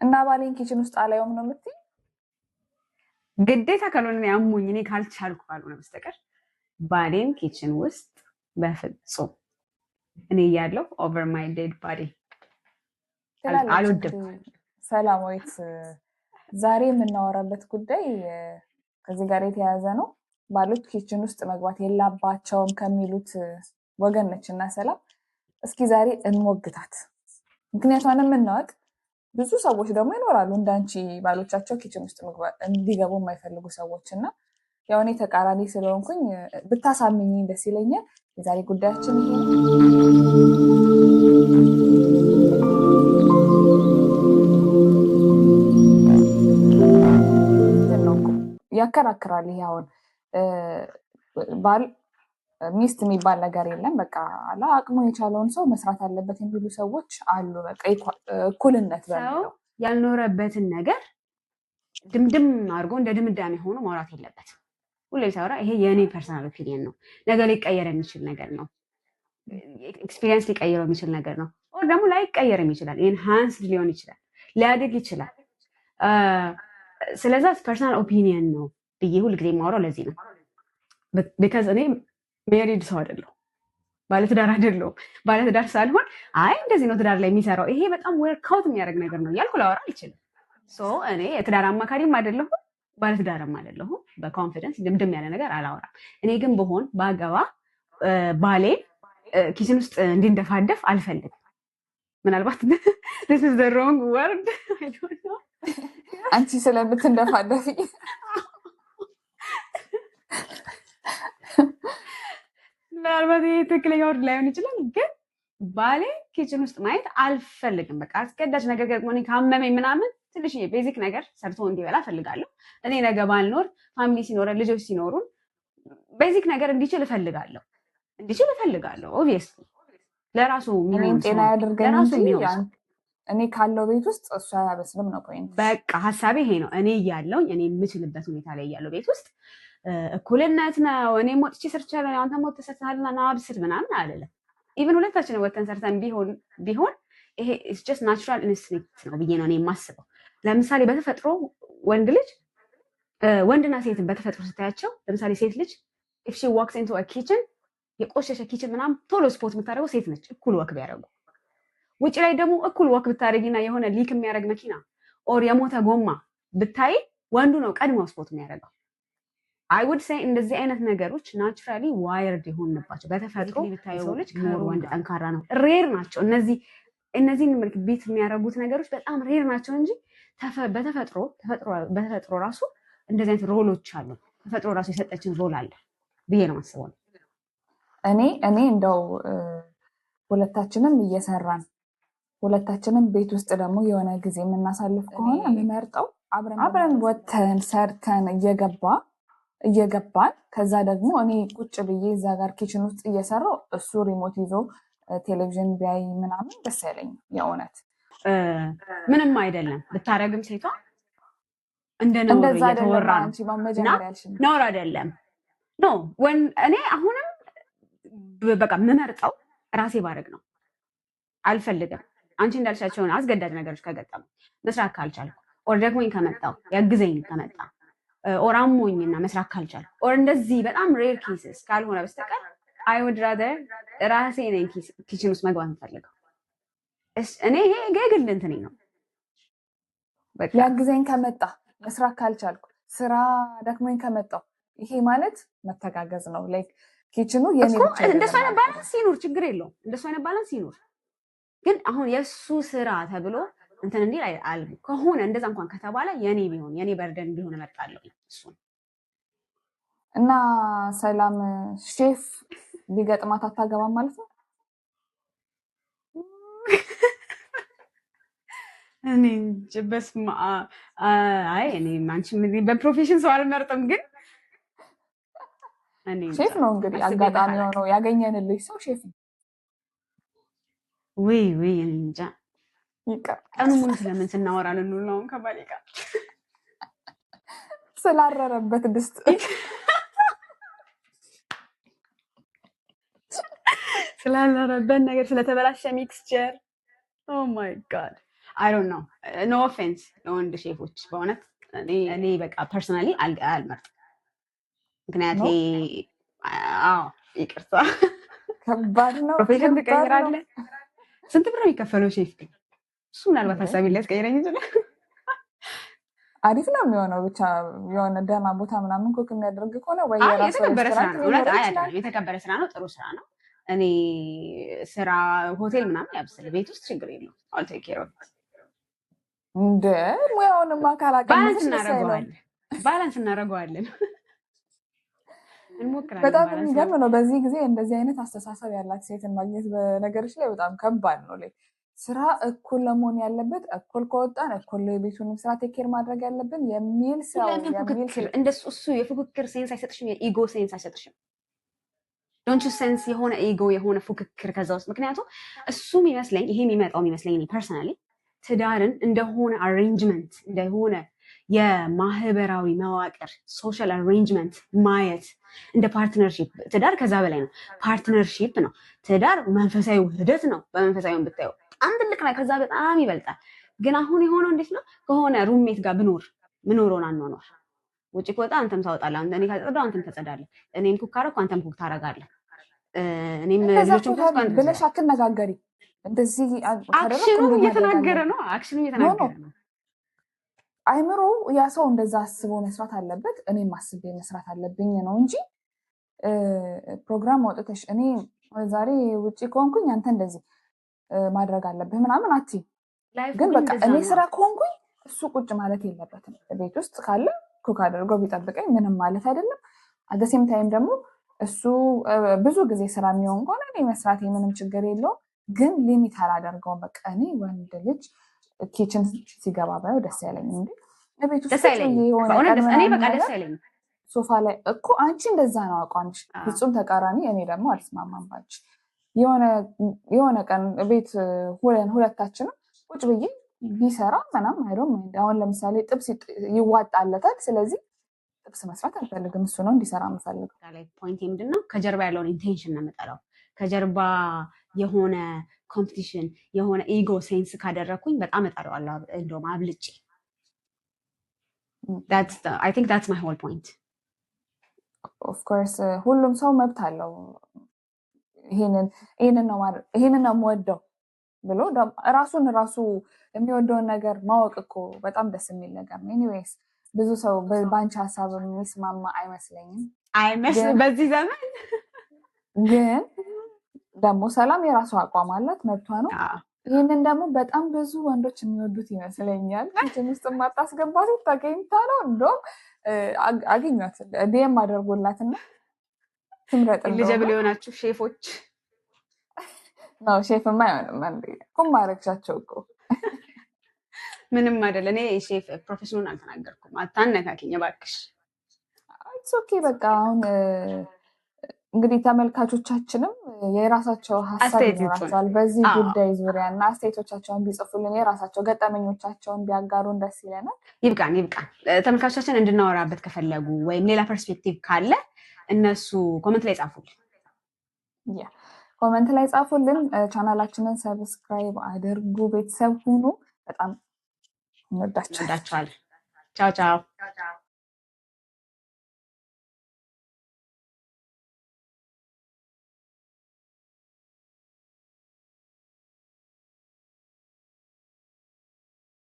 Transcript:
እና ባሌን ኪችን ውስጥ አላየውም ነው የምትይ? ግዴታ ካልሆነ ያሙኝ እኔ ካልቻልኩ ካልሆነ በስተቀር ባሌን ኪችን ውስጥ በፍጹም እኔ እያለሁ ኦቨር ማይ ዴድ ባዲ አልወድም። ሰላማዊት ዛሬ የምናወራበት ጉዳይ ከዚህ ጋር የተያያዘ ነው። ባሎች ኪችን ውስጥ መግባት የለባቸውም ከሚሉት ወገን ነች እና ሰላም እስኪ ዛሬ እንሞግታት። ምክንያቷንም እናወቅ። ብዙ ሰዎች ደግሞ ይኖራሉ እንዳንቺ ባሎቻቸው ኪችን ውስጥ እንዲገቡ የማይፈልጉ ሰዎች እና ያው እኔ ተቃራኒ ስለሆንኩኝ ብታሳምኝ ደስ ይለኛል። የዛሬ ጉዳያችን ይሄ ነው። ያከራክራል። ይሄ አሁን ባል ሚስት የሚባል ነገር የለም። በቃ አቅሙ የቻለውን ሰው መስራት አለበት የሚሉ ሰዎች አሉ። በቃ እኩልነት በሚለው ያልኖረበትን ነገር ድምድም አድርጎ እንደ ድምዳሜ ሆኖ ማውራት የለበትም። ሁሌ ሳወራ ይሄ የእኔ ፐርሰናል ኦፒኒየን ነው። ነገ ሊቀየር የሚችል ነገር ነው። ኤክስፒሪየንስ ሊቀይረው የሚችል ነገር ነው። ኦር ደግሞ ላይቀየርም ይችላል። ኢንሃንስ ሊሆን ይችላል፣ ሊያድግ ይችላል። ስለዛ ፐርሰናል ኦፒኒየን ነው ብዬ ሁልጊዜ የማወራው ለዚህ ነው። ቢካዝ እኔ ሜሪድ ሰው አይደለሁ፣ ባለትዳር አይደለሁም። ባለትዳር ሳልሆን አይ እንደዚህ ነው ትዳር ላይ የሚሰራው ይሄ በጣም ወርክአውት የሚያደርግ ነገር ነው እያልኩ ላወራ አልችልም። እኔ የትዳር አማካሪም አይደለሁም ባለትዳርም አይደለሁም። በኮንፊደንስ ድምድም ያለ ነገር አላወራም። እኔ ግን ብሆን ባገባ ባሌ ኪችን ውስጥ እንዲንደፋደፍ አልፈልግም። ምናልባት this is the wrong word I don't know አንቺ ስለምትንደፋደፊ ምናልባት ይሄ ትክክለኛ ወርድ ላይሆን ይችላል። ግን ባሌ ኪችን ውስጥ ማየት አልፈልግም። በቃ አስገዳጅ ነገር ገጥሞኝ ካመመኝ ምናምን ትንሽ ቤዚክ ነገር ሰርቶ እንዲበላ እፈልጋለሁ። እኔ ነገ ባልኖር ፋሚሊ ሲኖረን ልጆች ሲኖሩን ቤዚክ ነገር እንዲችል እፈልጋለሁ። ኦብቪየስሊ ለራሱ ጤና ያድርገን እንጂ እኔ ካለው ቤት ውስጥ እሱ አያበስልም ነው ፖይንት። በቃ ሀሳቤ ይሄ ነው። እኔ እያለሁኝ እኔ የምችልበት ሁኔታ ላይ እያለሁ ቤት ውስጥ እኩልነት ነው። እኔ ሞጥቼ ሰርቻለሁ አንተ ሞት ተሰርተሃልና ና አብስል ምናምን አልልም። ኢቭን ሁለታችንን ወተን ሰርተን ቢሆን ይሄ ኢትስ ጀስት ናቹራል ኢንስቲንክት ነው ብዬ ነው እኔ የማስበው። ለምሳሌ በተፈጥሮ ወንድና ሴትን በተፈጥሮ ስታያቸው፣ ለምሳሌ ሴት ልጅ ኢፍ ሺ ዋክስ ኢንቱ አ ኪችን የቆሸሸ ኪችን ምናምን ቶሎ ስፖርት የምታደርገው ሴት ነች፣ እኩል ወክ ቢያደርጉ። ውጭ ላይ ደግሞ እኩል ወክ ብታደርጊና የሆነ ሊክ የሚያደርግ መኪና ኦር የሞተ ጎማ ብታይ ወንዱ ነው ቀድሞ ስፖርት የሚያደርገው። አይ ውድ ሴይ እንደዚህ አይነት ነገሮች ናቹራሊ ዋይርድ የሆንባቸው በተፈጥሮ ሰው ልጅ ከወንድ ጠንካራ ነው። ሬር ናቸው እነዚህን መልክ ቤት የሚያደርጉት ነገሮች በጣም ሬር ናቸው እንጂ በተፈጥሮ ራሱ እንደዚህ አይነት ሮሎች አሉ። ተፈጥሮ ራሱ የሰጠችን ሮል አለ ብዬ ነው ማስበው። እኔ እንደው ሁለታችንም እየሰራን ሁለታችንም ቤት ውስጥ ደግሞ የሆነ ጊዜ የምናሳልፍ ከሆነ የምመርጠው አብረን ወተን ሰርተን እየገባን ከዛ ደግሞ እኔ ቁጭ ብዬ እዛ ጋር ኪችን ውስጥ እየሰራው እሱ ሪሞት ይዞ ቴሌቪዥን ቢያይ ምናምን ደስ ያለኝ። የእውነት ምንም አይደለም ብታረግም ሴቷ እንደነውር እየተወራ ነው አይደለም። ኖ እኔ አሁንም በቃ የምመርጠው ራሴ ባረግ ነው። አልፈልግም አንቺ እንዳልሻቸውን አስገዳጅ ነገሮች ከገጠሙ መስራት ካልቻልኩ ኦር ደግሞኝ ከመጣው ያግዘኝ ከመጣ ኦር አሞኝና መስራት ካልቻልኩ ኦር እንደዚህ በጣም ሬር ኬስስ ካልሆነ በስተቀር አይ ውድ ራዘር ራሴ ነኝ ኪችን ውስጥ መግባት የምፈልገው። እኔ ይሄ ግል እንትኔ ነው። ያግዘኝ ከመጣ መስራት ካልቻልኩ ስራ ደክሞኝ ከመጣው ይሄ ማለት መተጋገዝ ነው። ላይክ ኪችኑ የኔ ብቻ እንደሱ አይነት ባላንስ ይኑር፣ ችግር የለውም። እንደሱ አይነት ባላንስ ይኑር። ግን አሁን የሱ ስራ ተብሎ እንትን እንዲል ከሆነ እንደዛ እንኳን ከተባለ የኔ በርደን ቢሆን እመርጣለሁ እሱ። እና ሰላም ሼፍ ቢገጥማት አታገባም ማለት ነው? እኔ በስመ አብ። አይ እኔ አንቺ በፕሮፌሽን ሰው አልመርጥም፣ ግን ሼፍ ነው እንግዲህ አጋጣሚ ሆኖ ያገኘንልሽ ሰው ሼፍ ነው። ወይ እንጃ ቀኑ ሙሉ ስለምን ስናወራ ልንውል ነው ከባሌ ጋር ስላረረበት ድስት ስላረረበት ነገር ስለተበላሸ ሚክስቸር ኦ ማይ ጋድ I don't know no offense ለወንድ ሼፎች በእውነት እኔ በቃ ፐርሰናሊ አልመርጥም ምክንያቱም አዎ ይቅርታ ከባድ ነው ፕሮፌሽን ትቀይራለህ ስንት ብር ነው የሚከፈለው ሼፍ ግን እሱ ምናልባት ሀሳቢ ሊያስቀይረኝ ይችላል አሪፍ ነው የሚሆነው ብቻ የሆነ ደህና ቦታ ምናምን ኮክ የሚያደርግ ከሆነ ወይ የራሱ የተከበረ ስራ ነው ጥሩ ስራ ነው እኔ ስራ ሆቴል ምናምን ያብስል ቤት ውስጥ ችግር የለውም I'll take care of it እንደ ሙያውንም አካላቀምሽ ባላንስ እናደርገዋለን በጣም የሚገርም ነው በዚህ ጊዜ እንደዚህ አይነት አስተሳሰብ ያላት ሴትን ማግኘት በነገሮች ላይ በጣም ከባድ ነው ላይ ስራ እኩል ለመሆን ያለበት እኩል ከወጣን እኩል ቤቱንም ስራ ቴኬር ማድረግ ያለብን የሚል ሰው እንደሱ እሱ የፉክክር ሴንስ አይሰጥሽም የኢጎ ሴንስ አይሰጥሽም ዶንት ዩ ሴንስ የሆነ ኢጎ የሆነ ፉክክር ከዛ ውስጥ ምክንያቱም እሱም ይመስለኝ ይሄ የሚመጣው ይመስለኝ እኔ ፐርሰናሊ ትዳርን እንደሆነ አሬንጅመንት እንደሆነ የማህበራዊ መዋቅር ሶሻል አሬንጅመንት ማየት እንደ ፓርትነርሺፕ ትዳር ከዛ በላይ ነው ፓርትነርሺፕ ነው ትዳር መንፈሳዊ ውህደት ነው በመንፈሳዊውን ብታየው በጣም ትልቅ ነው ከዛ በጣም ይበልጣል ግን አሁን የሆነው እንዴት ነው ከሆነ ሩምሜት ጋር ምኖሮን አንኖር ውጪ ከወጣ አንተም ታወጣለህ እኔ ካጸዳው አንተም ተጸዳለህ እኔም ኩክ ካረኩ አንተም ኩክ ታረጋለህ እኔም ልጆችን ኩክ ካረኩ ብለሽ አትነጋገሪ እንደዚህ አክሽኑ እየተናገረ ነው አይምሮ ያ ሰው እንደዛ አስቦ መስራት አለበት እኔም አስቤ መስራት አለብኝ ነው እንጂ ፕሮግራም አውጥተሽ እኔ ዛሬ ውጪ ከሆንኩኝ አንተ እንደዚህ ማድረግ አለብህ ምናምን አትይ ግን በቃ እኔ ስራ ከሆንኩኝ እሱ ቁጭ ማለት የለበትም ቤት ውስጥ ካለ ኩክ አድርጎ ቢጠብቀኝ ምንም ማለት አይደለም አደሴም ታይም ደግሞ እሱ ብዙ ጊዜ ስራ የሚሆን ከሆነ እኔ መስራት ምንም ችግር የለውም ግን ሊሚት አላደርገውም በቃ እኔ ወንድ ልጅ ኪችን ሲገባ ባየው ደስ ያለኝ እንዴ ቤት ውስጥ እኔ በቃ ደስ ያለኝ ሶፋ ላይ እኮ አንቺ እንደዛ ነው አቋምሽ ፍጹም ተቃራኒ እኔ ደግሞ አልስማማም ባንቺ የሆነ ቀን ቤት ሁለታችንም ቁጭ ብዬ ቢሰራ ምናም አይዶም አሁን ለምሳሌ ጥብስ ይዋጣለታል ስለዚህ ጥብስ መስራት አልፈልግም እሱ ነው እንዲሰራ የምፈልገው ፖይንት ምንድነው ከጀርባ ያለውን ኢንቴንሽን ነው የምጠላው ከጀርባ የሆነ ኮምፒቲሽን የሆነ ኢጎ ሴንስ ካደረኩኝ በጣም እጠራዋለሁ እንደውም አብልጬ I think that's my whole point of course ሁሉም ሰው መብት አለው ይሄንን ነው የምወደው ብሎ ራሱ የሚወደውን ነገር ማወቅ እኮ በጣም ደስ የሚል ነገር ነው ኤኒዌይስ ብዙ ሰው በአንቺ ሀሳብ የሚስማማ አይመስለኝም በዚህ ዘመን ግን ደግሞ ሰላም የራሱ አቋም አላት መብቷ ነው ይሄንን ደግሞ በጣም ብዙ ወንዶች የሚወዱት ይመስለኛል ኪችን ውስጥ ማታስገባት ተገኝታ ነው እንደውም አገኛት ዲኤም አድርጎላትና ትምረጥ ልጅብል የሆናችሁ ሼፎች ነው ሼፍማ አይሆንም እንዴ ማረግሻቸው እኮ ምንም አይደለ እኔ ሼፍ ፕሮፌሽኑን አልተናገርኩም አታነካኪኝ እባክሽ ኢትስ ኦኬ በቃ አሁን እንግዲህ ተመልካቾቻችንም የራሳቸው ሀሳብ ይኖራቸዋል በዚህ ጉዳይ ዙሪያ እና አስተያየቶቻቸውን ቢጽፉልን የራሳቸው ገጠመኞቻቸውን ቢያጋሩን ደስ ይለናል ይብቃን ተመልካቾቻችን እንድናወራበት ከፈለጉ ወይም ሌላ ፐርስፔክቲቭ ካለ እነሱ ኮሜንት ላይ ጻፉልን ኮሜንት ላይ ጻፉልን ቻናላችንን ሰብስክራይብ አድርጉ ቤተሰብ ሁኑ በጣም እንወዳችኋለን ቻው